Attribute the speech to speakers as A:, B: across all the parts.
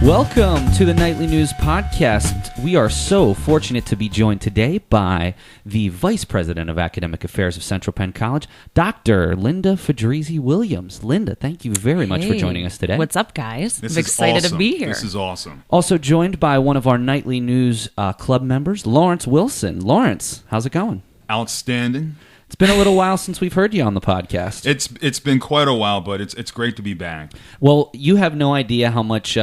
A: Welcome to the Nightly News Podcast. We are so fortunate to be joined today by the Vice President of Academic Affairs of Central Penn College, Dr. Linda Fedrizzi-Williams. Linda, thank you very much for joining us today.
B: What's up, guys?
C: I'm
B: excited to be here.
C: This is awesome.
A: Also joined by one of our Nightly News club members, Lawrence Wilson. Lawrence, how's it going?
C: Outstanding.
A: It's been a little while since we've heard you on the podcast.
C: It's been quite a while, but it's great to be back.
A: Well, you have no idea how much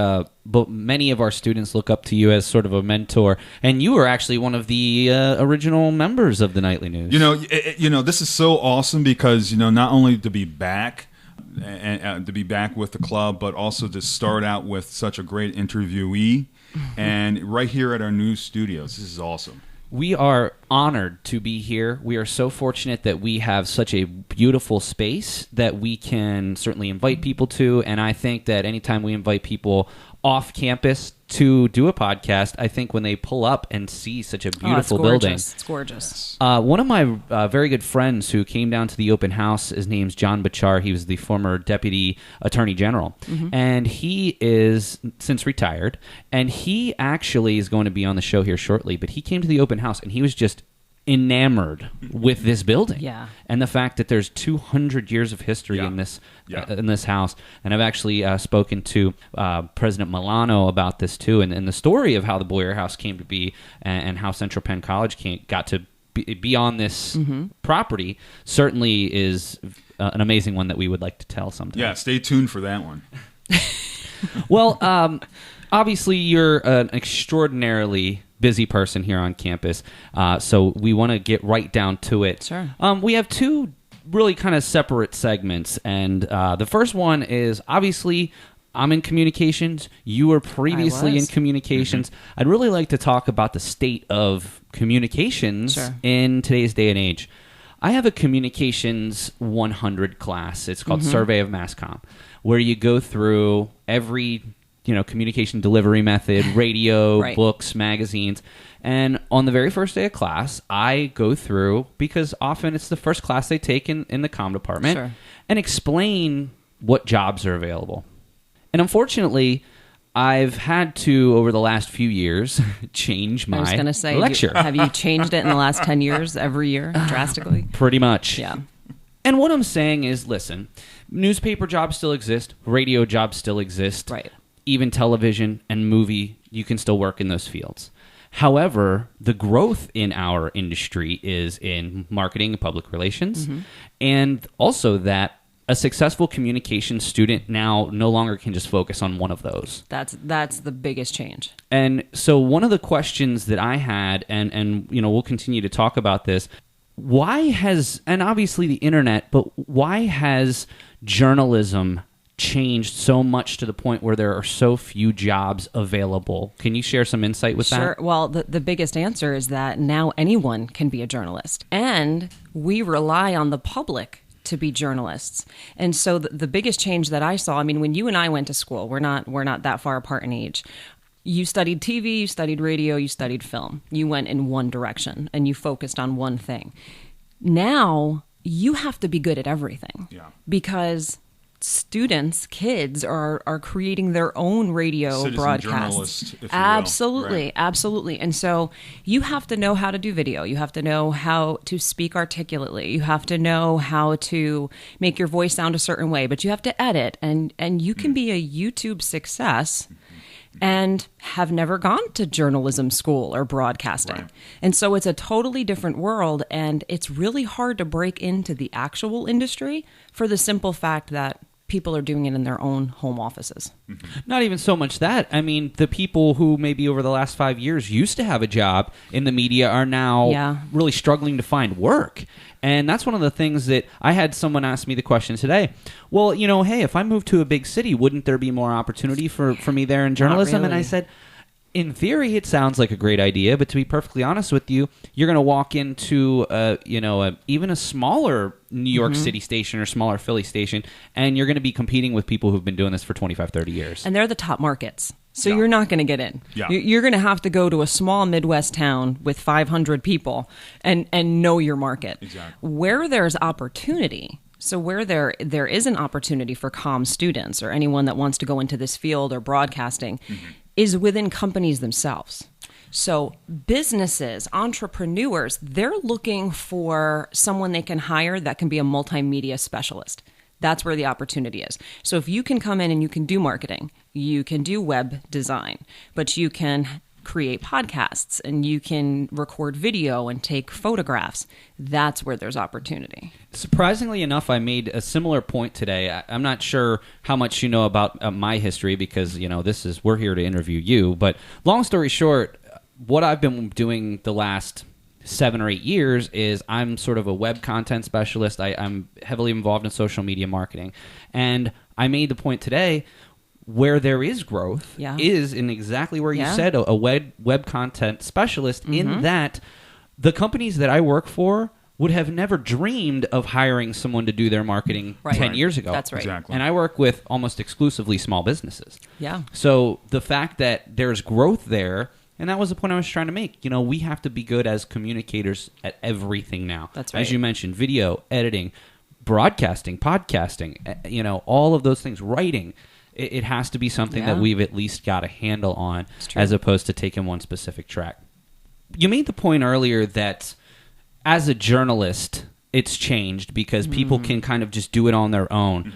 A: but many of our students look up to you as sort of a mentor, and you were actually one of the original members of the Nightly News.
C: You know, this is so awesome because not only to be back and to be back with the club, but also to start out with such a great interviewee, and right here at our news studios. This is awesome.
A: We are honored to be here. We are so fortunate that we have such a beautiful space that we can certainly invite people to. And I think that anytime we invite people off campus to do a podcast, I think when they pull up and see such a beautiful building.
B: It's gorgeous.
A: One of my very good friends who came down to the open house, his name's John Bachar. He was the former Deputy Attorney General. Mm-hmm. And he is since retired. And he actually is going to be on the show here shortly. But he came to the open house and he was just enamored with this building, and the fact that there's 200 years of history in this house. And I've actually spoken to President Milano about this too, and the story of how the Boyer House came to be, and how Central Penn College got to be on this property certainly is an amazing one that we would like to tell sometime.
C: Yeah, stay tuned for that one.
A: Well, obviously you're an extraordinarily busy person here on campus, so we want to get right down to it.
B: Sure.
A: We have two really kind of separate segments, and the first one is obviously I'm in communications. You were previously in communications. Mm-hmm. I'd really like to talk about the state of communications in today's day and age. I have a Communications 100 class. It's called Survey of Mass Comm, where you go through every communication delivery method, radio, books, magazines. And on the very first day of class, I go through, because often it's the first class they take in the comm department, and explain what jobs are available. And unfortunately, I've had to, over the last few years, change my lecture. I was going to say,
B: have you changed it in the last 10 years, every year, drastically?
A: Pretty much.
B: Yeah.
A: And what I'm saying is, listen, newspaper jobs still exist, radio jobs still exist.
B: Right.
A: Even television and movie, you can still work in those fields. However, the growth in our industry is in marketing and public relations, and also that a successful communication student now no longer can just focus on one of those.
B: That's the biggest change.
A: And so one of the questions that I had, and we'll continue to talk about this, and obviously the internet, but why has journalism changed so much to the point where there are so few jobs available? Can you share some insight with that?
B: Sure. Well, the biggest answer is that now anyone can be a journalist, and we rely on the public to be journalists. And so the biggest change that I saw, I mean, when you and I went to school, we're not that far apart in age. You studied TV, you studied radio, you studied film. You went in one direction and you focused on one thing. Now you have to be good at everything, because kids are creating their own radio
C: Citizen
B: broadcasts.
C: If you
B: Absolutely,
C: will.
B: Absolutely. And so you have to know how to do video. You have to know how to speak articulately. You have to know how to make your voice sound a certain way, but you have to edit. And you can be a YouTube success and have never gone to journalism school or broadcasting. Right. And so it's a totally different world, and it's really hard to break into the actual industry for the simple fact that people are doing it in their own home offices.
A: Not even so much that. I mean, the people who maybe over the last 5 years used to have a job in the media are now really struggling to find work. And that's one of the things that I had someone ask me the question today. Well, hey, if I move to a bbig city, wouldn't there be more opportunity for me there in journalism?
B: Not really.
A: And I said, in theory, it sounds like a great idea, but to be perfectly honest with you, you're going to walk into even a smaller New York City station or smaller Philly station, and you're going to be competing with people who've been doing this for 25, 30 years.
B: And they're the top markets. So you're not going to get in.
C: Yeah.
B: You're going to have to go to a small Midwest town with 500 people and know your market.
C: Exactly.
B: Where there's opportunity, so where there is an opportunity for comm students or anyone that wants to go into this field or broadcasting, is within companies themselves. So businesses, entrepreneurs, they're looking for someone they can hire that can be a multimedia specialist. That's where the opportunity is. So if you can come in and you can do marketing, you can do web design, but you can create podcasts and you can record video and take photographs, that's where there's opportunity.
A: Surprisingly enough, I made a similar point today. I'm not sure how much you know about my history because, we're here to interview you. But long story short, what I've been doing the last 7 or 8 years is I'm sort of a web content specialist. I'm heavily involved in social media marketing. And I made the point today, where there is growth is in exactly where you said, a web content specialist, in that the companies that I work for would have never dreamed of hiring someone to do their marketing 10 years ago.
B: That's right.
C: Exactly.
A: And I work with almost exclusively small businesses.
B: Yeah.
A: So the fact that there's growth there, and that was the point I was trying to make. We have to be good as communicators at everything now.
B: That's right.
A: As you mentioned, video, editing, broadcasting, podcasting, all of those things, writing. It has to be something that we've at least got a handle on as opposed to taking one specific track. You made the point earlier that as a journalist, it's changed because people can kind of just do it on their own.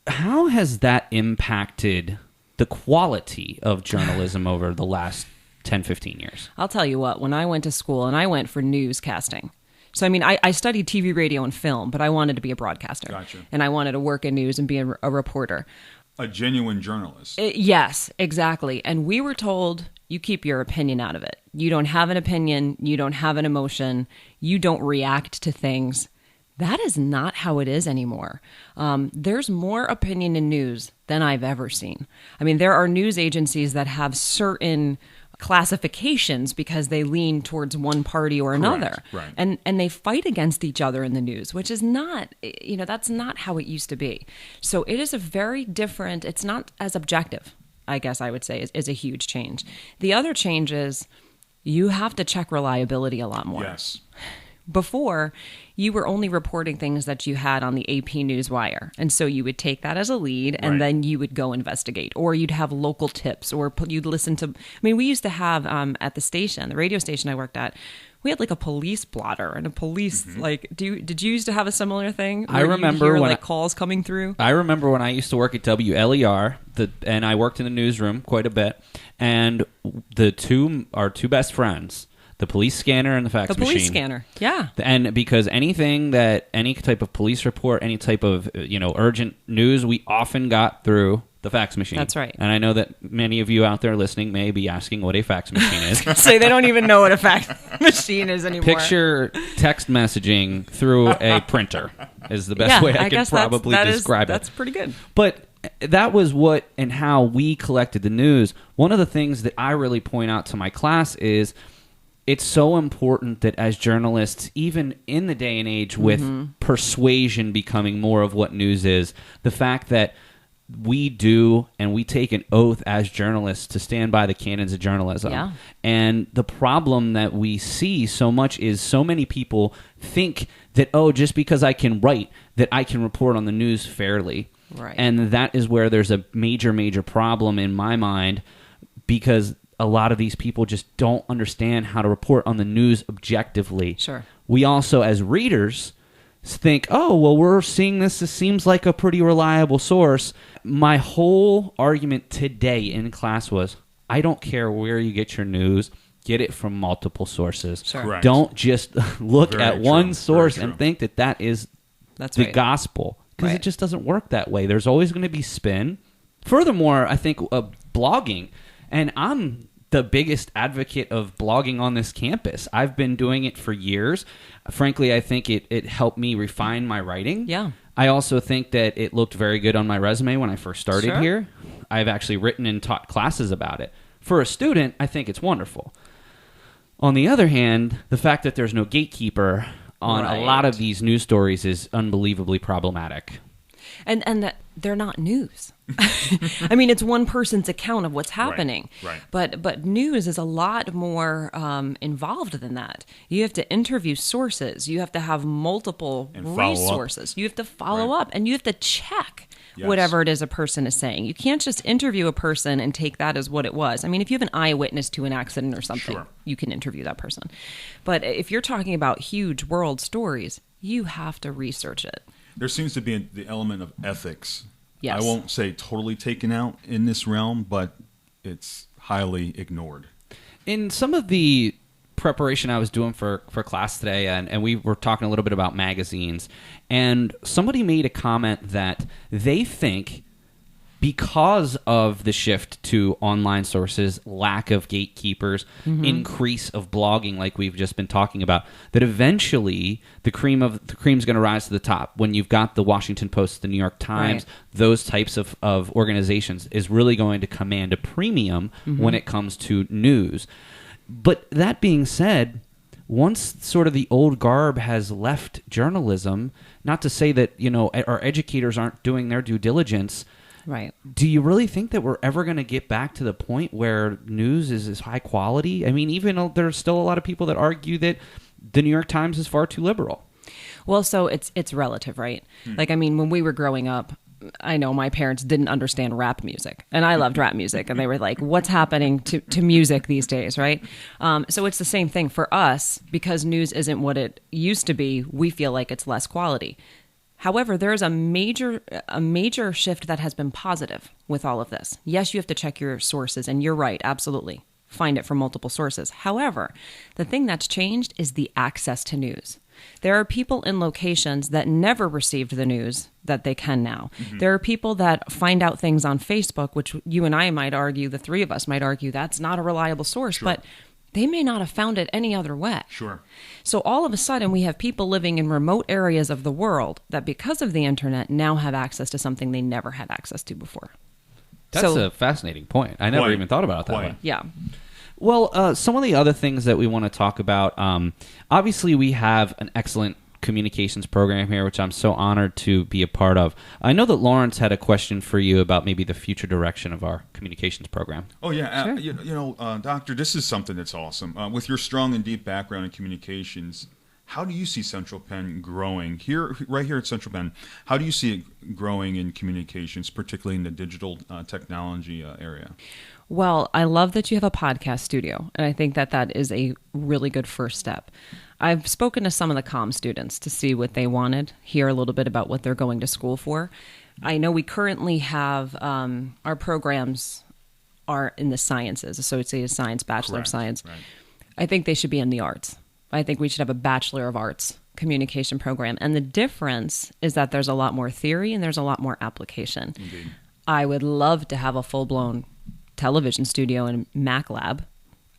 A: How has that impacted the quality of journalism over the last 10, 15 years?
B: I'll tell you what, when I went to school, and I went for newscasting. So, I studied TV, radio, and film, but I wanted to be a broadcaster.
C: Gotcha.
B: And I wanted to work in news and be a reporter.
C: A genuine journalist.
B: Yes, exactly. And we were told, you keep your opinion out of it. You don't have an opinion. You don't have an emotion. You don't react to things. That is not how it is anymore. There's more opinion in news than I've ever seen. There are news agencies that have certain classifications because they lean towards one party or another.
C: Right.
B: And they fight against each other in the news, which is not, that's not how it used to be. So it is a very different, it's not as objective, I guess I would say, is a huge change. The other change is you have to check reliability a lot more.
C: Yes.
B: Before, you were only reporting things that you had on the AP Newswire. And so you would take that as a lead, and then you would go investigate. Or you'd have local tips, or you'd listen to... we used to have, at the station, the radio station I worked at, we had like a police blotter and a police, did you used to have a similar thing?
A: I remember
B: hear,
A: when
B: calls coming through?
A: I remember when I used to work at WLER, and I worked in the newsroom quite a bit, and our two best friends... the police scanner and the fax machine.
B: The police scanner, yeah.
A: And because any type of police report, any type of urgent news, we often got through the fax machine.
B: That's right.
A: And I know that many of you out there listening may be asking what a fax machine is.
B: So they don't even know what a fax machine is anymore.
A: Picture text messaging through a printer is the best way I could probably describe it.
B: That's pretty good.
A: But that was what and how we collected the news. One of the things that I really point out to my class is it's so important that as journalists, even in the day and age with persuasion becoming more of what news is, the fact that we do and we take an oath as journalists to stand by the canons of journalism.
B: Yeah.
A: And the problem that we see so much is so many people think that, just because I can write, that I can report on the news fairly.
B: Right.
A: And that is where there's a major, major problem in my mind, because a lot of these people just don't understand how to report on the news objectively.
B: Sure.
A: We also, as readers, think, we're seeing this. This seems like a pretty reliable source. My whole argument today in class was, I don't care where you get your news. Get it from multiple sources.
B: Sure.
C: Correct.
A: Don't just look
C: Very
A: at
C: true.
A: one source
C: Very
A: and
C: true.
A: think that is
B: That's
A: the
B: right.
A: gospel. Because
B: Right.
A: it just doesn't work that way. There's always going to be spin. Furthermore, I think blogging, and I'm the biggest advocate of blogging on this campus. I've been doing it for years. Frankly, I think it helped me refine my writing.
B: Yeah.
A: I also think that it looked very good on my resume when I first started
B: Sure.
A: here. I've actually written and taught classes about it. For a student, I think it's wonderful. On the other hand, the fact that there's no gatekeeper on a lot of these news stories is unbelievably problematic.
B: And that they're not news. I mean, it's one person's account of what's happening.
C: Right.
B: But news is a lot more involved than that. You have to interview sources. You have to have multiple resources. You have to follow up, and you have to check whatever it is a person is saying. You can't just interview a person and take that as what it was. I mean, if you have an eyewitness to an accident or something, you can interview that person. But if you're talking about huge world stories, you have to research it.
C: There seems to be the element of ethics.
B: Yes.
C: I won't say totally taken out in this realm, but it's highly ignored.
A: In some of the preparation I was doing for class today, and we were talking a little bit about magazines, and somebody made a comment that they think because of the shift to online sources, lack of gatekeepers, increase of blogging like we've just been talking about, that eventually the cream's going to rise to the top. When you've got the Washington Post, the New York Times, those types of organizations is really going to command a premium when it comes to news. But that being said, once sort of the old garb has left journalism, not to say that, our educators aren't doing their due diligence.
B: Right.
A: Do you really think that we're ever going to get back to the point where news is high quality? I mean, even though there's still a lot of people that argue that the New York Times is far too liberal.
B: Well, so it's relative, right? Like, I mean, when we were growing up, I know my parents didn't understand rap music, and I loved rap music, and they were like, what's happening to music these days, right? So it's the same thing for us. Because news isn't what it used to be, we feel like it's less quality. However, there is a major shift that has been positive with all of this. Yes, you have to check your sources, and you're right, absolutely. Find it from multiple sources. However, the thing that's changed is the access to news. There are people in locations that never received the news that they can now. There are people that find out things on Facebook, which you and I might argue, the three of us might argue, that's not a reliable source, but they may not have found it any other way.
C: Sure.
B: So all of a sudden, we have people living in remote areas of the world that, because of the internet, now have access to something they never had access to before.
A: That's a fascinating point. I never even thought about it that way.
B: Yeah.
A: Well, some of the other things that we want to talk about, obviously we have an excellent communications program here, which I'm so honored to be a part of. I know that Lawrence had a question for you about maybe the future direction of our communications program.
C: Oh, yeah.
B: Sure.
C: Doctor, this is something that's awesome. With your strong and deep background in communications, how do you see Central Penn growing? Right here at Central Penn, how do you see it growing in communications, particularly in the digital technology area?
B: Well, I love that you have a podcast studio, and I think that is a really good first step. I've spoken to some of the comm students to see what they wanted, hear a little bit about what they're going to school for. I know we currently have our programs are in the sciences, Associated Science, Bachelor of Science. Right. I think they should be in the arts. I think we should have a Bachelor of Arts communication program. And the difference is that there's a lot more theory and there's a lot more application.
C: Indeed.
B: I would love to have a full-blown television studio and Mac lab.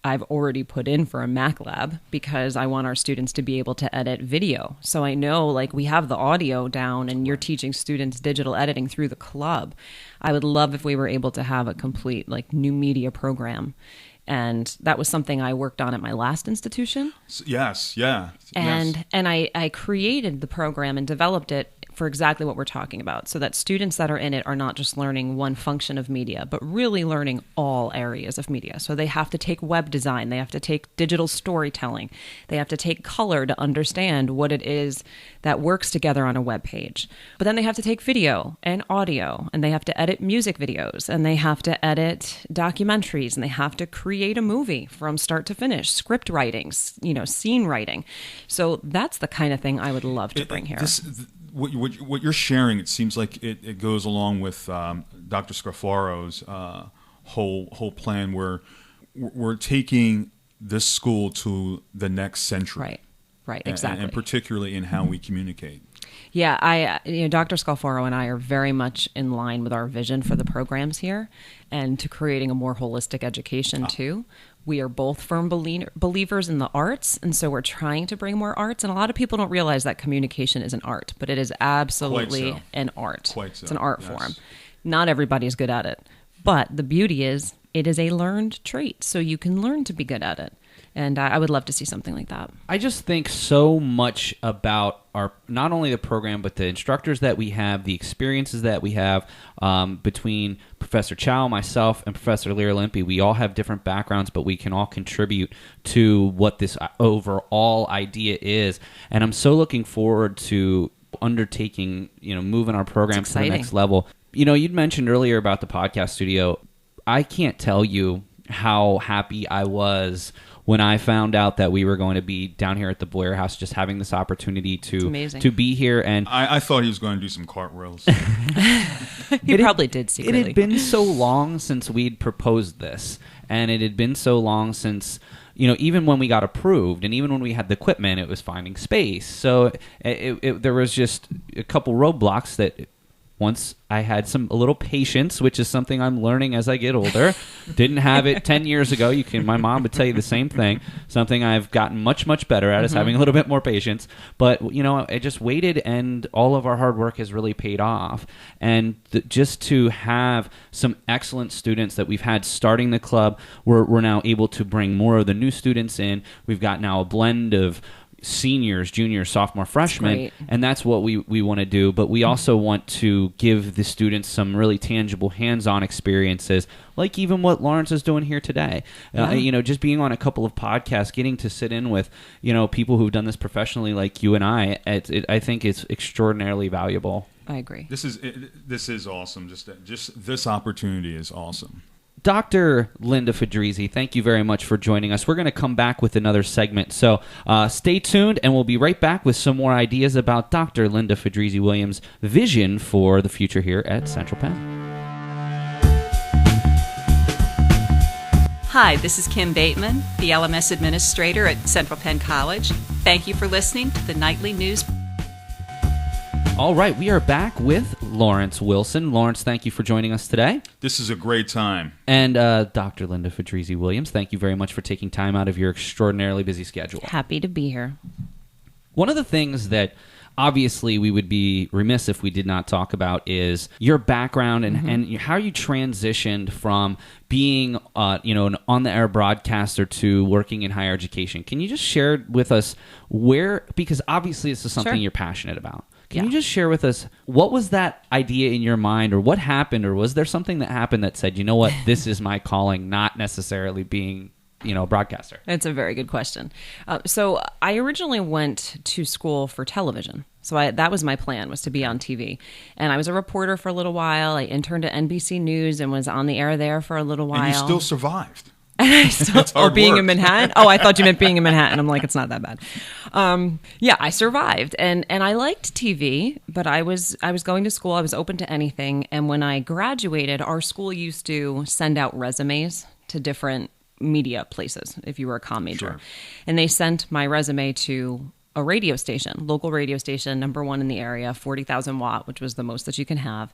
B: I've already put in for a Mac lab because I want our students to be able to edit video. So I know, like, we have the audio down and you're teaching students digital editing through the club. I would love if we were able to have a complete, like, new media program. And that was something I worked on at my last institution.
C: Yes, yeah.
B: And I created the program and developed it for exactly what we're talking about, so that students that are in it are not just learning one function of media, but really learning all areas of media. So they have to take web design, they have to take digital storytelling, they have to take color to understand what it is that works together on a web page. But then they have to take video and audio, and they have to edit music videos, and they have to edit documentaries, and they have to create a movie from start to finish, script writing, scene writing. So that's the kind of thing I would love to bring here.
C: What you're sharing, it seems like it goes along with Dr. Scafaro's whole plan, where we're taking this school to the next century.
B: Right, exactly.
C: And particularly in how we communicate.
B: Yeah, Dr. Scalfaro and I are very much in line with our vision for the programs here and to creating a more holistic education too. We are both firm believers in the arts, and so we're trying to bring more arts. And a lot of people don't realize that communication is an art, but it is absolutely an art.
C: Quite so.
B: It's an art form. Not everybody's good at it, but the beauty is it is a learned trait, so you can learn to be good at it. And I would love to see something like that.
A: I just think so much about our, not only the program, but the instructors that we have, the experiences that we have between Professor Chow, myself, and Professor Lear-Limpy. We all have different backgrounds, but we can all contribute to what this overall idea is. And I'm so looking forward to undertaking, moving our program to the next level. You'd mentioned earlier about the podcast studio. I can't tell you how happy I was when I found out that we were going to be down here at the Blair House, just having this opportunity to be here. And
C: I thought he was going to do some cartwheels.
B: He probably did secretly.
A: It had been so long since we'd proposed this, and it had been so long since, even when we got approved, and even when we had the equipment, it was finding space. So there was just a couple roadblocks that once I had a little patience, which is something I'm learning as I get older. Didn't have it 10 years ago. My mom would tell you the same thing. Something I've gotten much, much better at is having a little bit more patience. But, I just waited, and all of our hard work has really paid off. And just to have some excellent students that we've had starting the club, we're now able to bring more of the new students in. We've got now a blend of seniors, juniors, sophomore, freshmen, and that's what we want to do. But we also want to give the students some really tangible hands-on experiences, like even what Lawrence is doing here today. Just being on a couple of podcasts, getting to sit in with people who've done this professionally, like you and I think it's extraordinarily valuable.
B: I agree.
C: This is awesome. Just this opportunity is awesome.
A: Dr. Linda Fedrizzi, thank you very much for joining us. We're going to come back with another segment, so stay tuned, and we'll be right back with some more ideas about Dr. Linda Fedrizzi-Williams' vision for the future here at Central Penn.
D: Hi, this is Kim Bateman, the LMS Administrator at Central Penn College. Thank you for listening to the Nightly News.
A: All right, we are back with Lawrence Wilson. Lawrence, thank you for joining us today.
C: This is a great time.
A: And Dr. Linda Fedrizzi-Williams, thank you very much for taking time out of your extraordinarily busy schedule.
B: Happy to be here.
A: One of the things that obviously we would be remiss if we did not talk about is your background and how you transitioned from being an on-the-air broadcaster to working in higher education. Can you just share with us because obviously this is something you're passionate about. Can you just share with us, what was that idea in your mind, or what happened, or was there something that happened that said, you know what, this is my calling, not necessarily being a broadcaster?
B: It's a very good question. So I originally went to school for television. So that was my plan, was to be on TV. And I was a reporter for a little while. I interned at NBC News and was on the air there for a little while.
C: And you still survived.
B: And I still, being in Manhattan? Oh, I thought you meant being in Manhattan. I'm like, it's not that bad. I survived. And I liked TV, but I was going to school. I was open to anything. And when I graduated, our school used to send out resumes to different media places if you were a comm major.
C: Sure.
B: And they sent my resume to a radio station, local radio station, number one in the area, 40,000 watt, which was the most that you can have.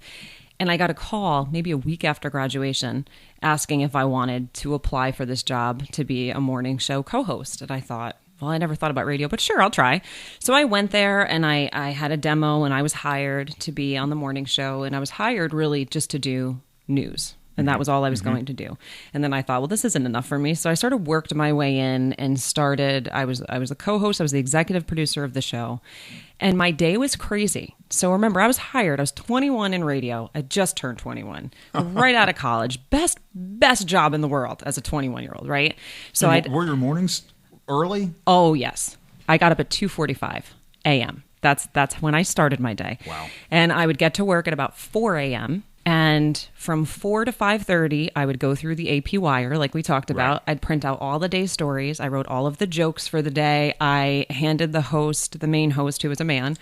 B: And I got a call maybe a week after graduation asking if I wanted to apply for this job to be a morning show co-host. And I thought, well, I never thought about radio, but sure, I'll try. So I went there and I had a demo and I was hired to be on the morning show. And I was hired really just to do news. And that was all I was going to do. And then I thought, well, this isn't enough for me. So I sort of worked my way in and I was a co-host. I was the executive producer of the show. And my day was crazy. So remember, I was hired. I was 21 in radio. I just turned 21. Right out of college. Best job in the world as a 21-year-old, right? So
C: were your mornings early?
B: Oh, yes. I got up at 2:45 a.m. That's when I started my day.
C: Wow.
B: And I would get to work at about 4 a.m., and from 4 to 5:30, I would go through the AP wire, like we talked about. I'd print out all the day's stories. I wrote all of the jokes for the day. I handed the main host, who was a man,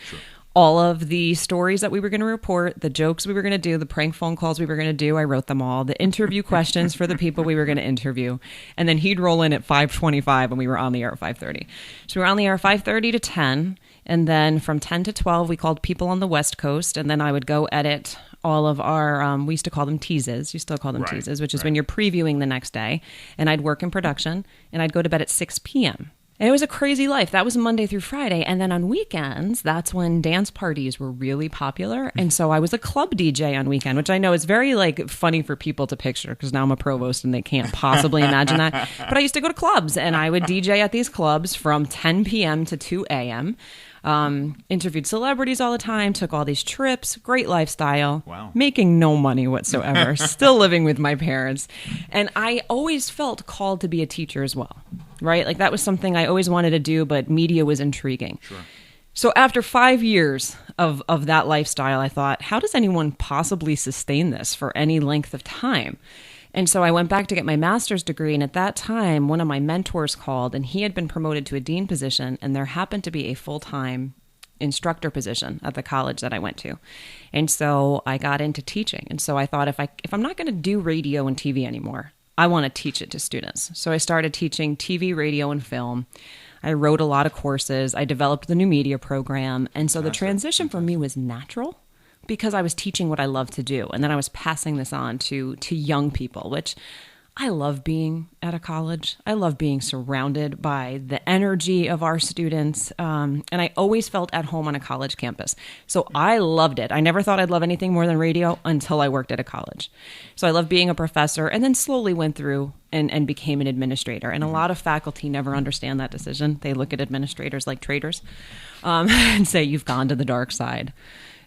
B: all of the stories that we were going to report, the jokes we were going to do, the prank phone calls we were going to do. I wrote them all. The interview questions for the people we were going to interview. And then he'd roll in at 5:25 and we were on the air at 5:30. So we were on the air 5:30 to 10. And then from 10 to 12, we called people on the West Coast. And then I would go edit all of our, we used to call them teases. You still call them teases, which is when you're previewing the next day. And I'd work in production and I'd go to bed at 6 p.m. And it was a crazy life. That was Monday through Friday. And then on weekends, that's when dance parties were really popular. And so I was a club DJ on weekend, which I know is very like funny for people to picture because now I'm a provost and they can't possibly imagine that. But I used to go to clubs and I would DJ at these clubs from 10 p.m. to 2 a.m. Interviewed celebrities all the time, took all these trips, great lifestyle,
C: wow.
B: Making no money whatsoever, still living with my parents. And I always felt called to be a teacher as well, right? Like that was something I always wanted to do, but media was intriguing.
C: Sure.
B: So after 5 years of that lifestyle, I thought, how does anyone possibly sustain this for any length of time? And so I went back to get my master's degree. And at that time, one of my mentors called and he had been promoted to a dean position. And there happened to be a full-time instructor position at the college that I went to. And so I got into teaching. And so I thought if I'm not going to do radio and TV anymore, I want to teach it to students. So I started teaching TV, radio, and film. I wrote a lot of courses. I developed the new media program. And so the transition for me was natural, because I was teaching what I love to do. And then I was passing this on to young people, which I love being at a college. I love being surrounded by the energy of our students. And I always felt at home on a college campus. So I loved it. I never thought I'd love anything more than radio until I worked at a college. So I loved being a professor and then slowly went through and became an administrator. And a lot of faculty never understand that decision. They look at administrators like traitors and say, you've gone to the dark side.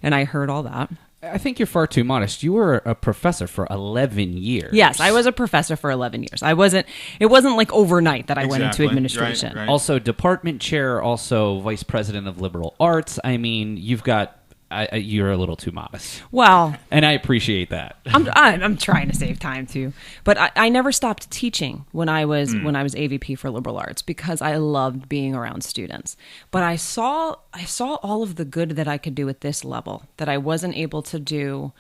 B: And I heard all that.
A: I think you're far too modest. You were a professor for 11 years.
B: Yes, I was a professor for 11 years. It wasn't like overnight that I went into administration.
C: Right.
A: Also department chair, also vice president of liberal arts. I mean, you're a little too modest.
B: Well,
A: and I appreciate that.
B: I'm trying to save time too, but I never stopped teaching when I was AVP for liberal arts because I loved being around students. But I saw all of the good that I could do at this level that I wasn't able to do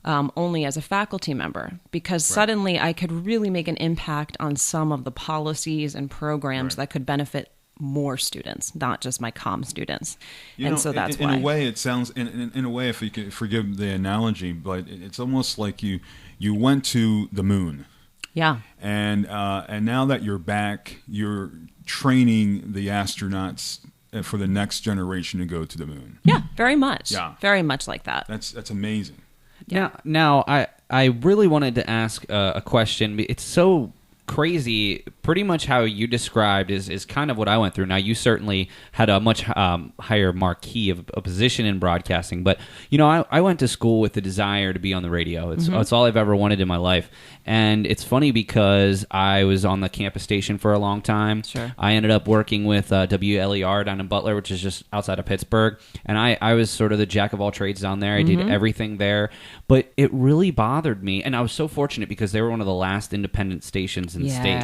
B: only as a faculty member, because suddenly I could really make an impact on some of the policies and programs that could benefit more students, not just my comm students. So that's why.
C: In a way, it sounds, in a way, if you can forgive the analogy, but it's almost like you went to the moon.
B: Yeah.
C: And now that you're back, you're training the astronauts for the next generation to go to the moon.
B: Yeah, very much.
C: Yeah.
B: Very much like that.
C: That's amazing.
A: Yeah. Now I really wanted to ask a question. It's so crazy. Pretty much how you described is kind of what I went through. Now, you certainly had a much higher marquee of a position in broadcasting, but I went to school with the desire to be on the radio. It's all I've ever wanted in my life. And it's funny because I was on the campus station for a long time.
B: Sure.
A: I ended up working with WLER down in Butler, which is just outside of Pittsburgh. And I was sort of the jack of all trades down there. I did everything there. But it really bothered me. And I was so fortunate because they were one of the last independent stations in the state.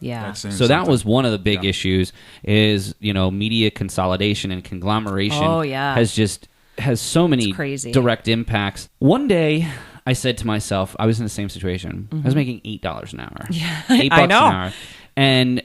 B: Yeah.
A: So that was one of the big issues is, media consolidation and conglomeration has so many direct impacts. One day I said to myself, I was in the same situation. I was making $8 an hour.
B: Yeah,
A: $8
B: I know.
A: an hour. And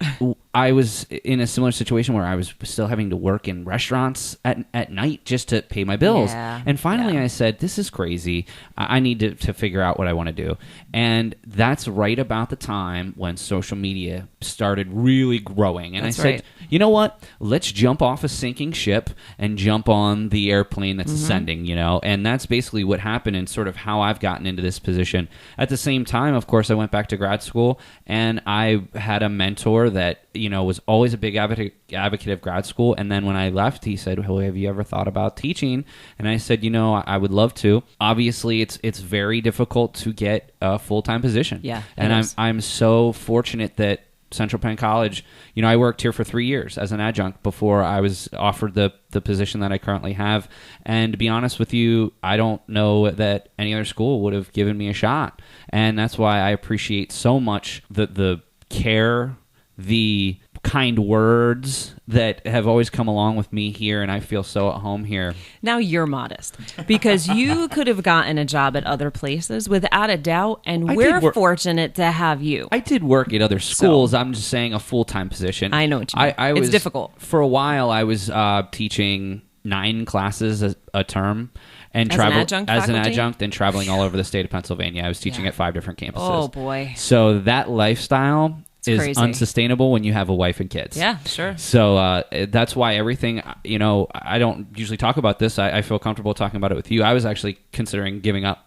A: I was in a similar situation where I was still having to work in restaurants at night just to pay my bills.
B: Yeah.
A: And finally I said, this is crazy. I need to figure out what I want to do. And that's right about the time when social media started really growing. And I said, you know what? Let's jump off a sinking ship and jump on the airplane that's ascending, And that's basically what happened and sort of how I've gotten into this position. At the same time, of course, I went back to grad school and I had a mentor that was always a big advocate of grad school. And then when I left, he said, well, have you ever thought about teaching? And I said, I would love to. Obviously, it's very difficult to get a full-time position.
B: Yeah,
A: and I'm so fortunate that Central Penn College, I worked here for 3 years as an adjunct before I was offered the position that I currently have. And to be honest with you, I don't know that any other school would have given me a shot. And that's why I appreciate so much the care, the kind words that have always come along with me here, and I feel so at home here.
B: Now you're modest, because you could have gotten a job at other places without a doubt, and we're fortunate to have you.
A: I did work at other schools. I'm just saying a full-time position.
B: I know what you mean. It's difficult.
A: For a while, I was teaching 9 classes a term. And
B: as an
A: adjunct and traveling all over the state of Pennsylvania. I was teaching at 5 different campuses.
B: Oh, boy.
A: So that lifestyle is
B: crazy.
A: unsustainable when you have a wife and kids.
B: Yeah, sure.
A: So that's why everything, I don't usually talk about this. I feel comfortable talking about it with you. I was actually considering giving up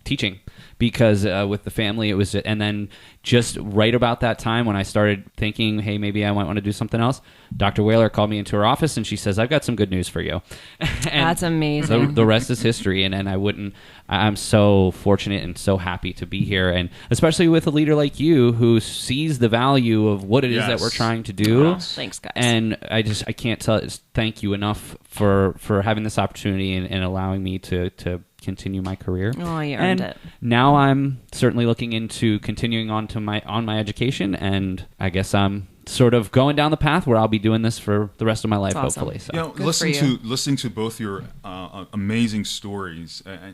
A: teaching because with the family it was, and then just right about that time when I started thinking, hey, maybe I might want to do something else, Dr. Whaler called me into her office and she says, I've got some good news for you.
B: That's amazing.
A: The rest is history. And I'm so fortunate and so happy to be here. And especially with a leader like you who sees the value of what it is that we're trying to do.
B: Oh, thanks, guys.
A: And I can't thank you enough for having this opportunity and allowing me to continue my career.
B: Oh, you earned it.
A: Now I'm certainly looking into continuing on my education, and I guess I'm sort of going down the path where I'll be doing this for the rest of my life, hopefully. So.
C: Listening to both your amazing stories, I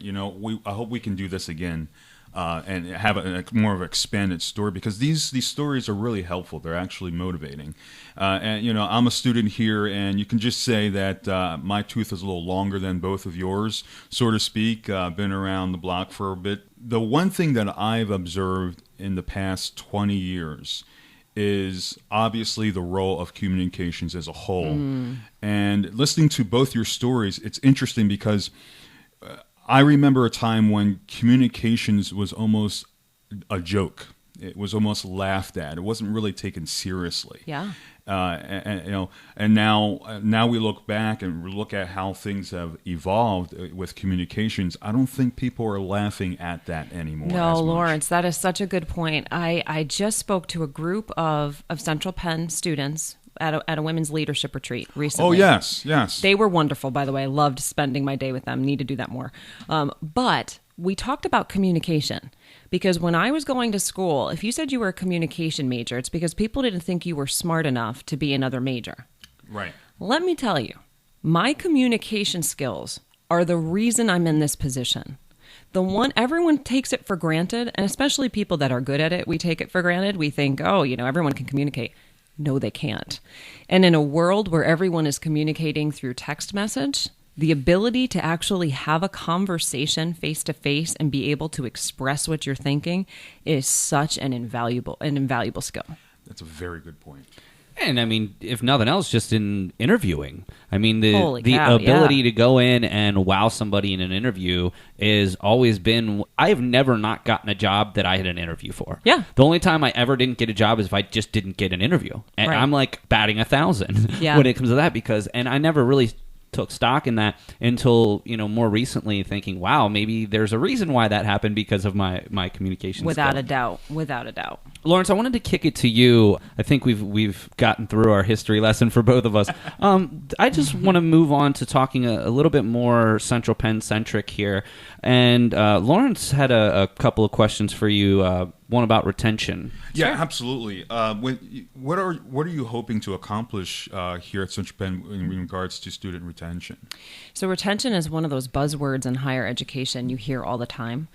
C: hope we can do this again. And have a more of an expanded story, because these stories are really helpful. They're actually motivating. And I'm a student here, and you can just say that my tooth is a little longer than both of yours, so to speak. Been around the block for a bit. The one thing that I've observed in the past 20 years is obviously the role of communications as a whole. And listening to both your stories, it's interesting because I remember a time when communications was almost a joke. It was almost laughed at. It wasn't really taken seriously.
B: Yeah.
C: And now we look back and we look at how things have evolved with communications. I don't think people are laughing at that anymore.
B: No, Lawrence, that is such a good point. I just spoke to a group of Central Penn students at a women's leadership retreat recently.
C: Oh, yes.
B: They were wonderful, by the way. I loved spending my day with them. Need to do that more. But we talked about communication, because when I was going to school, if you said you were a communication major, it's because people didn't think you were smart enough to be another major.
C: Right.
B: Let me tell you, my communication skills are the reason I'm in this position. Everyone takes it for granted, and especially people that are good at it, we take it for granted. We think, everyone can communicate. No, they can't. And in a world where everyone is communicating through text message, the ability to actually have a conversation face to face and be able to express what you're thinking is such an invaluable skill.
C: That's a very good point.
A: And I mean, if nothing else, just in interviewing. I mean, the
B: cow,
A: ability to go in and wow somebody in an interview is always been. I have never not gotten a job that I had an interview for.
B: Yeah.
A: The only time I ever didn't get a job is if I just didn't get an interview. And I'm like batting 1,000 when it comes to that, and I never really took stock in that until more recently, thinking, wow, maybe there's a reason why that happened because of my communication
B: without
A: skills.
B: Without a doubt.
A: Lawrence, I wanted to kick it to you. I think we've gotten through our history lesson for both of us. I just want to move on to talking a little bit more Central Penn centric here. And Lawrence had a couple of questions for you. One about retention.
C: Yeah, absolutely. What are you hoping to accomplish here at Central Penn in regards to student retention?
B: So retention is one of those buzzwords in higher education you hear all the time.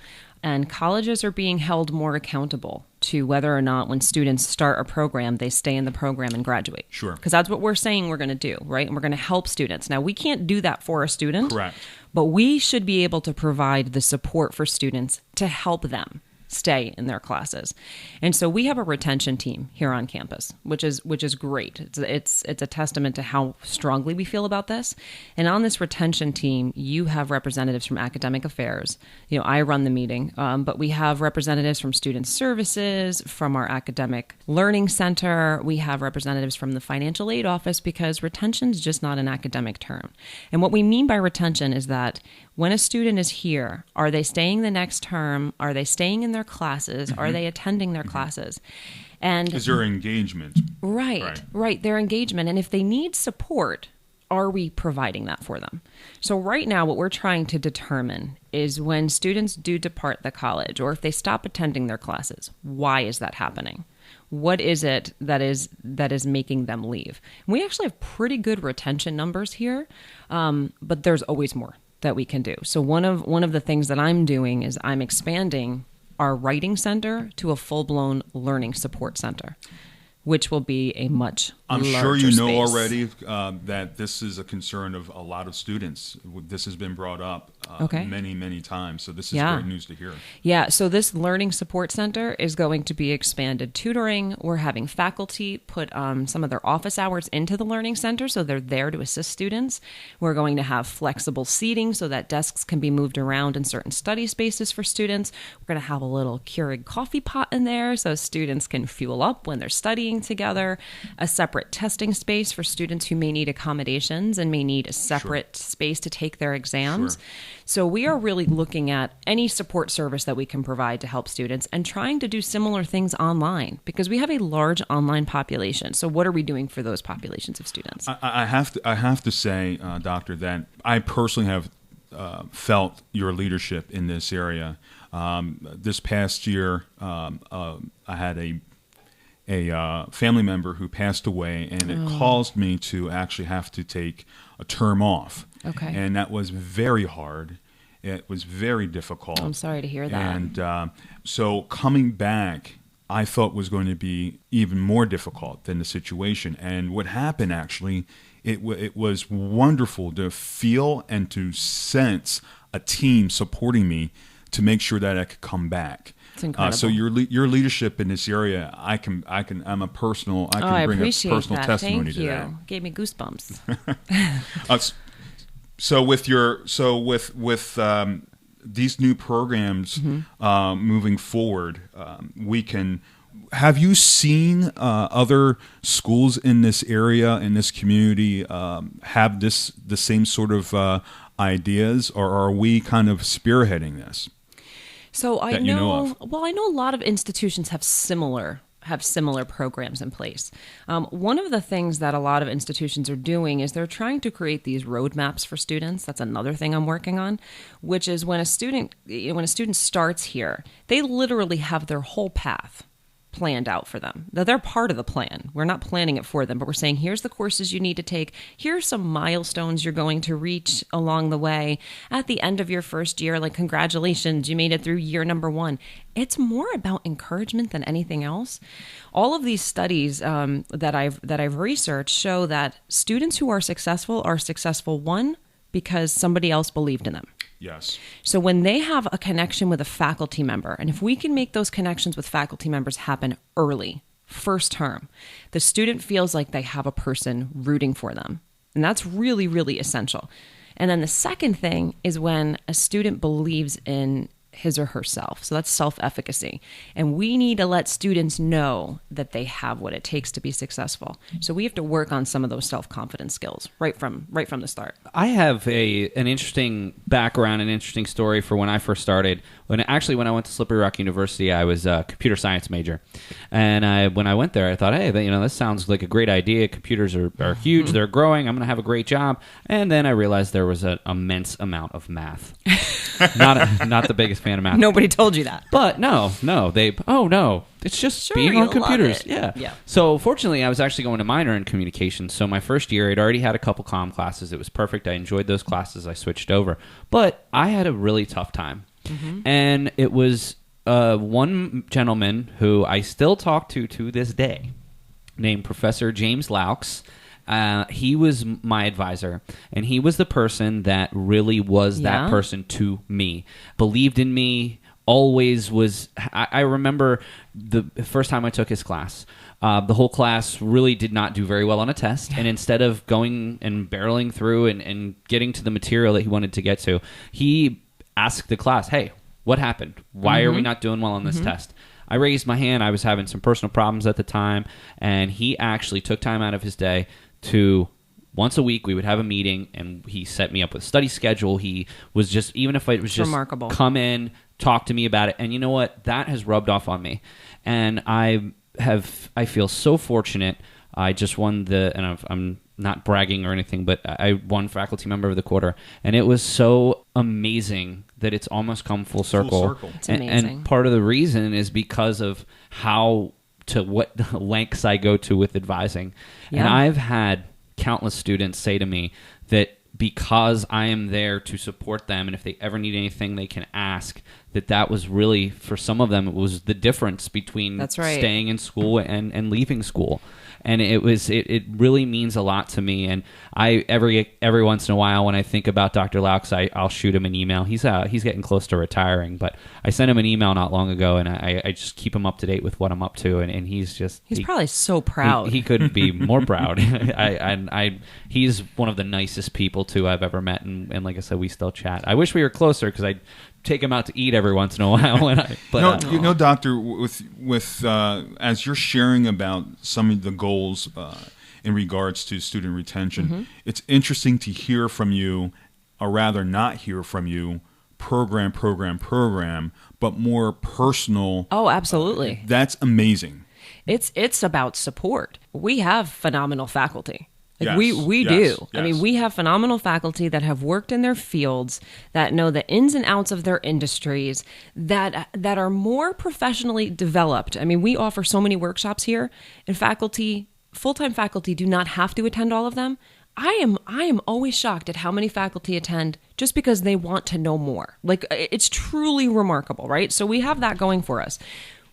B: And colleges are being held more accountable to whether or not when students start a program, they stay in the program and graduate.
C: Sure.
B: Because that's what we're saying we're going to do, right? And we're going to help students. Now, we can't do that for a student.
C: Correct.
B: But we should be able to provide the support for students to help them stay in their classes. And so we have a retention team here on campus, which is great. It's a testament to how strongly we feel about this. And on this retention team, you have representatives from academic affairs. I run the meeting, but we have representatives from student services, from our academic learning center. We have representatives from the financial aid office, because retention is just not an academic term. And what we mean by retention is that when a student is here, are they staying the next term? Are they staying in their classes? Mm-hmm. Are they attending their classes? And
C: is there engagement?
B: Right. Their engagement. And if they need support, are we providing that for them? So right now, what we're trying to determine is when students do depart the college, or if they stop attending their classes, why is that happening? What is it that is making them leave? And we actually have pretty good retention numbers here, but there's always more that we can do. So one of the things that I'm doing is I'm expanding our writing center to a full-blown learning support center, which will be a much larger space. I'm sure
C: already that this is a concern of a lot of students. This has been brought up. many times. So this is great news to hear.
B: Yeah, so this Learning Support Center is going to be expanded tutoring. We're having faculty put some of their office hours into the Learning Center, so they're there to assist students. We're going to have flexible seating so that desks can be moved around in certain study spaces for students. We're going to have a little Keurig coffee pot in there so students can fuel up when they're studying together. A separate testing space for students who may need accommodations and may need a separate space to take their exams. So we are really looking at any support service that we can provide to help students and trying to do similar things online because we have a large online population. So what are we doing for those populations of students?
C: I have to say, Doctor, that I personally have felt your leadership in this area. This past year, I had a family member who passed away, and it caused me to actually have to take a term off.
B: Okay.
C: And that was very hard. It was very difficult.
B: I'm sorry to hear that.
C: And so coming back, I thought was going to be even more difficult than the situation. And what happened, actually, it was wonderful to feel and to sense a team supporting me to make sure that I could come back.
B: It's incredible.
C: So your leadership in this area, I can bring a personal testimony to that.
B: Gave me goosebumps.
C: So with these new programs moving forward, we can. Have you seen other schools in this area, in this community, have the same sort of ideas, or are we kind of spearheading this?
B: So I know a lot of institutions have similar programs in place. One of the things that a lot of institutions are doing is they're trying to create these roadmaps for students. That's another thing I'm working on, which is when a student starts here, they literally have their whole path planned out for them. They're part of the plan. We're not planning it for them, but we're saying, here's the courses you need to take. Here's some milestones you're going to reach along the way. At the end of your first year, like, congratulations, you made it through year number 1. It's more about encouragement than anything else. All of these studies that I've researched show that students who are successful, one, because somebody else believed in them.
C: Yes.
B: So when they have a connection with a faculty member, and if we can make those connections with faculty members happen early, first term, the student feels like they have a person rooting for them. And that's really, really essential. And then the second thing is when a student believes in his or herself. So that's self-efficacy. And we need to let students know that they have what it takes to be successful. So we have to work on some of those self-confidence skills right from the start.
A: I have an interesting background, an interesting story for when I first started. When I went to Slippery Rock University, I was a computer science major. And when I went there, I thought, hey, this sounds like a great idea. Computers are huge. They're growing. I'm going to have a great job. And then I realized there was an immense amount of math. Not the biggest fan of math.
B: Nobody told you that.
A: But no, it's just being on computers. Yeah. So fortunately, I was actually going to minor in communications. So my first year, I'd already had a couple comm classes. It was perfect. I enjoyed those classes. I switched over. But I had a really tough time. Mm-hmm. And it was one gentleman who I still talk to this day, named Professor James Laux. He was my advisor, and he was the person that really was that person to me. Believed in me, always was. I remember the first time I took his class. The whole class really did not do very well on a test, and instead of going and barreling through and getting to the material that he wanted to get to, he asked the class, hey, what happened? Why are we not doing well on this test? I raised my hand. I was having some personal problems at the time, and he actually took time out of his day to, once a week, we would have a meeting, and he set me up with a study schedule. He was just, even if it was just
B: remarkable,
A: come in, talk to me about it. And you know what? That has rubbed off on me. And I feel so fortunate. I just won and I'm not bragging or anything, but I won Faculty Member of the Quarter. And it was so amazing that it's almost come full circle.
B: It's amazing.
A: And part of the reason is because of what lengths I go to with advising. Yeah. And I've had countless students say to me that because I am there to support them, and if they ever need anything they can ask, that was really, for some of them, it was the difference between
B: That's right.
A: staying in school and leaving school. And it really means a lot to me. And I every once in a while, when I think about Dr. Laux, I'll shoot him an email. He's getting close to retiring, but I sent him an email not long ago, and I just keep him up to date with what I'm up to. And he's
B: probably so proud.
A: He couldn't be more proud. He's one of the nicest people too I've ever met, and like I said, we still chat. I wish we were closer because I'd take him out to eat every once in a while.
C: Doctor, with as you're sharing about some of the goals in regards to student retention, it's interesting to hear from you, or rather not hear from you, program, but more personal.
B: Oh, absolutely.
C: That's amazing.
B: It's about support. We have phenomenal faculty.
C: Yes,
B: we
C: yes,
B: do.
C: yes.
B: I mean, we have phenomenal faculty that have worked in their fields, that know the ins and outs of their industries, that are more professionally developed. I mean, we offer so many workshops here, and full-time faculty do not have to attend all of them. I am always shocked at how many faculty attend just because they want to know more. Like, it's truly remarkable, right? So we have that going for us.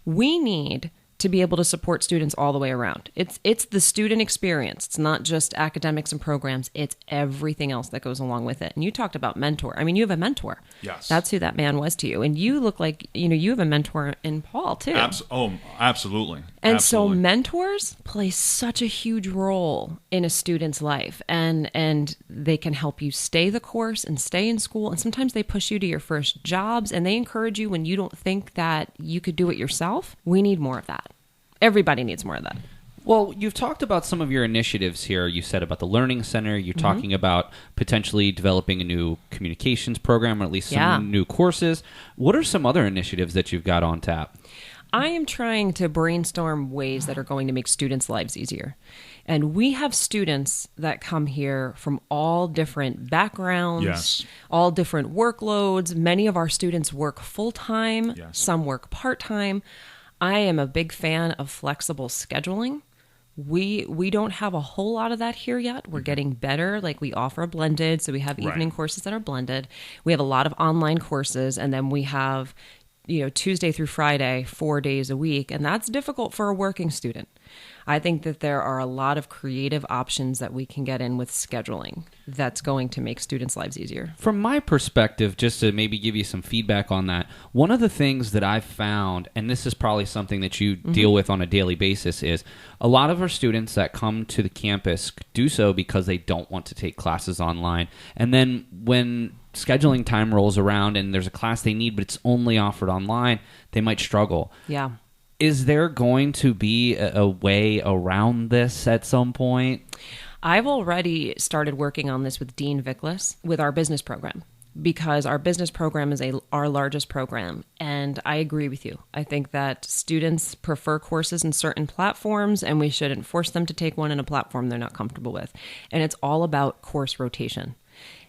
B: We need to be able to support students all the way around. It's the student experience. It's not just academics and programs. It's everything else that goes along with it. And you talked about mentor. I mean, you have a mentor.
C: Yes.
B: That's who that man was to you. And you look like, you have a mentor in Paul, too.
C: Absolutely.
B: And so mentors play such a huge role in a student's life. And they can help you stay the course and stay in school. And sometimes they push you to your first jobs, and they encourage you when you don't think that you could do it yourself. We need more of that. Everybody needs more of that.
A: Well, you've talked about some of your initiatives here. You said about the Learning Center. You're talking about potentially developing a new communications program, or at least some new courses. What are some other initiatives that you've got on tap?
B: I am trying to brainstorm ways that are going to make students' lives easier. And we have students that come here from all different backgrounds, all different workloads. Many of our students work full-time. Some work part-time. I am a big fan of flexible scheduling. We don't have a whole lot of that here yet. We're getting better. Like, we offer a blended, so we have evening courses that are blended. We have a lot of online courses, and then we have, Tuesday through Friday, 4 days a week, and that's difficult for a working student. I think that there are a lot of creative options that we can get in with scheduling that's going to make students' lives easier.
A: From my perspective, just to maybe give you some feedback on that, one of the things that I've found, and this is probably something that you deal with on a daily basis, is a lot of our students that come to the campus do so because they don't want to take classes online. And then when scheduling time rolls around and there's a class they need, but it's only offered online, they might struggle.
B: Yeah.
A: Is there going to be a way around this at some point?
B: I've already started working on this with Dean Vicklis with our business program, because our business program is our largest program. And I agree with you. I think that students prefer courses in certain platforms, and we shouldn't force them to take one in a platform they're not comfortable with. And it's all about course rotation.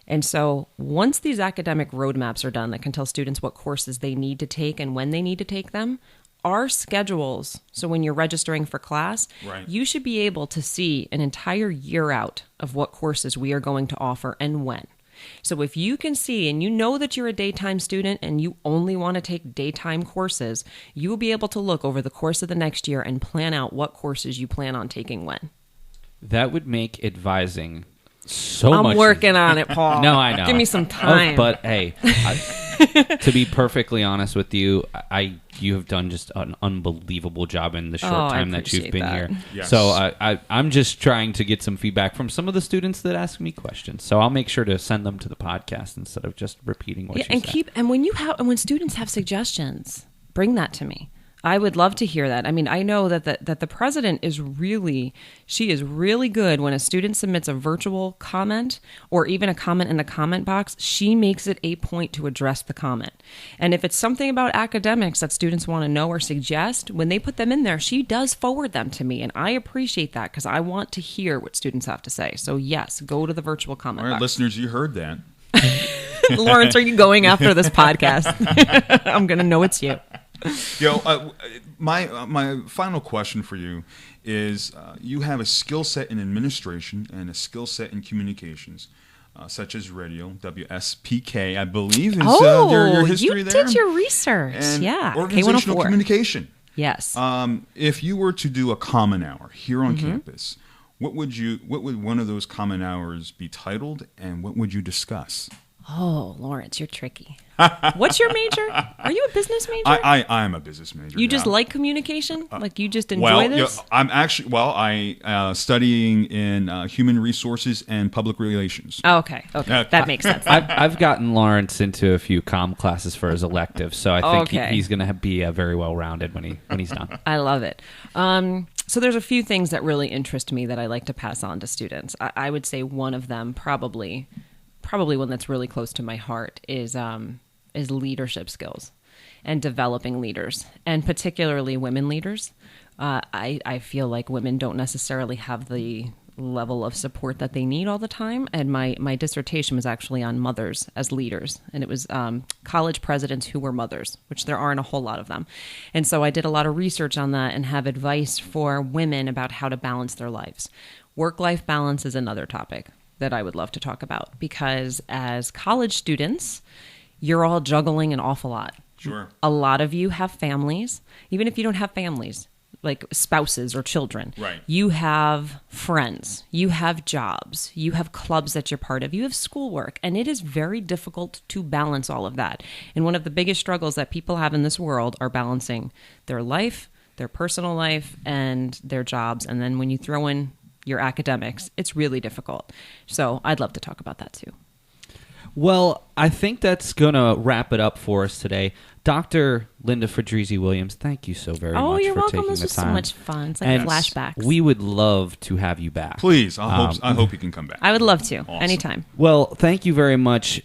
B: And so once these academic roadmaps are done that can tell students what courses they need to take and when they need to take them, our schedules, so when you're registering for class, you should be able to see an entire year out of what courses we are going to offer and when. So if you can see, and you know that you're a daytime student and you only want to take daytime courses, you will be able to look over the course of the next year and plan out what courses you plan on taking when.
A: That would make advising so much.
B: I'm working on it, Paul.
A: No, I know.
B: Give me some time.
A: But hey, to be perfectly honest with you, you have done just an unbelievable job in the short time that you've been here.
C: Yes.
A: So I'm just trying to get some feedback from some of the students that ask me questions. So I'll make sure to send them to the podcast instead of just repeating what you said.
B: And when students have suggestions, bring that to me. I would love to hear that. I mean, I know that the president is really good when a student submits a virtual comment or even a comment in the comment box. She makes it a point to address the comment. And if it's something about academics that students want to know or suggest, when they put them in there, she does forward them to me. And I appreciate that because I want to hear what students have to say. So yes, go to the virtual comment box.
C: All right, listeners, you heard that.
B: Lawrence, are you going after this podcast? I'm going to know it's you.
C: My final question for you is: you have a skill set in administration and a skill set in communications. such as radio, WSPK, I believe, is your history
B: you
C: there.
B: Did your research.
C: And
B: yeah.
C: organizational
B: K104.
C: communication.
B: Yes.
C: If you were to do a common hour here on campus, what would one of those common hours be titled, and what would you discuss?
B: Oh, Lawrence, you're tricky. What's your major? Are you a business major?
C: I am a business major.
B: You just like communication? Like you just enjoy this?
C: I'm actually, I studying in human resources and public relations.
B: Oh, okay. That makes sense.
A: I've gotten Lawrence into a few comm classes for his elective, so I think he's going to be very well-rounded when he's done.
B: I love it. So there's a few things that really interest me that I like to pass on to students. I would say one of them, probably one that's really close to my heart, is leadership skills and developing leaders, and particularly women leaders. I feel like women don't necessarily have the level of support that they need all the time. And my dissertation was actually on mothers as leaders. And it was college presidents who were mothers, which there aren't a whole lot of them. And so I did a lot of research on that and have advice for women about how to balance their lives. Work-life balance is another topic that I would love to talk about, because as college students, you're all juggling an awful lot.
C: Sure.
B: A lot of you have families. Even if you don't have families, like spouses or children,
C: right.
B: You have friends, you have jobs, you have clubs that you're part of, you have schoolwork, and it is very difficult to balance all of that. And one of the biggest struggles that people have in this world are balancing their life, their personal life, and their jobs. And then when you throw in your academics, it's really difficult. So I'd love to talk about that too.
A: Well, I think that's going to wrap it up for us today. Dr. Linda Fedrizzi-Williams, thank you so very much for taking the time.
B: Oh, you're welcome. This was so much fun. It's like
A: and
B: flashbacks.
A: We would love to have you back.
C: Please. I hope you can come back.
B: I would love to.
C: Awesome.
B: Anytime.
A: Well, thank you very much.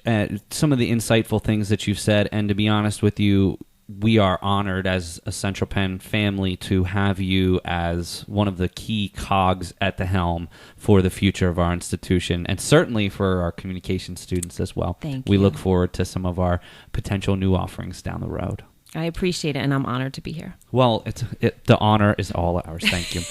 A: Some of the insightful things that you've said, and to be honest with you, we are honored as a Central Penn family to have you as one of the key cogs at the helm for the future of our institution, and certainly for our communication students as well.
B: Thank
A: We
B: you.
A: look forward to some of our potential new offerings down the road.
B: I appreciate it, and I'm honored to be here.
A: Well, the honor is all ours. Thank you.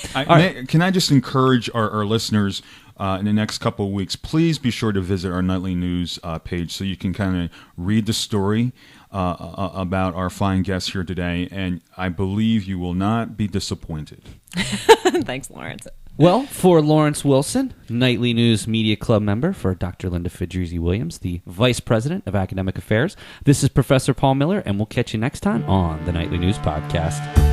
C: Can I just encourage our listeners in the next couple of weeks, please be sure to visit our nightly news page so you can kind of read the story about our fine guests here today, and I believe you will not be disappointed.
B: Thanks, Lawrence.
A: Well, for Lawrence Wilson, Nightly News Media Club member, for Dr. Linda Fedrizzi-Williams, the Vice President of Academic Affairs, this is Professor Paul Miller, and we'll catch you next time on the Nightly News Podcast.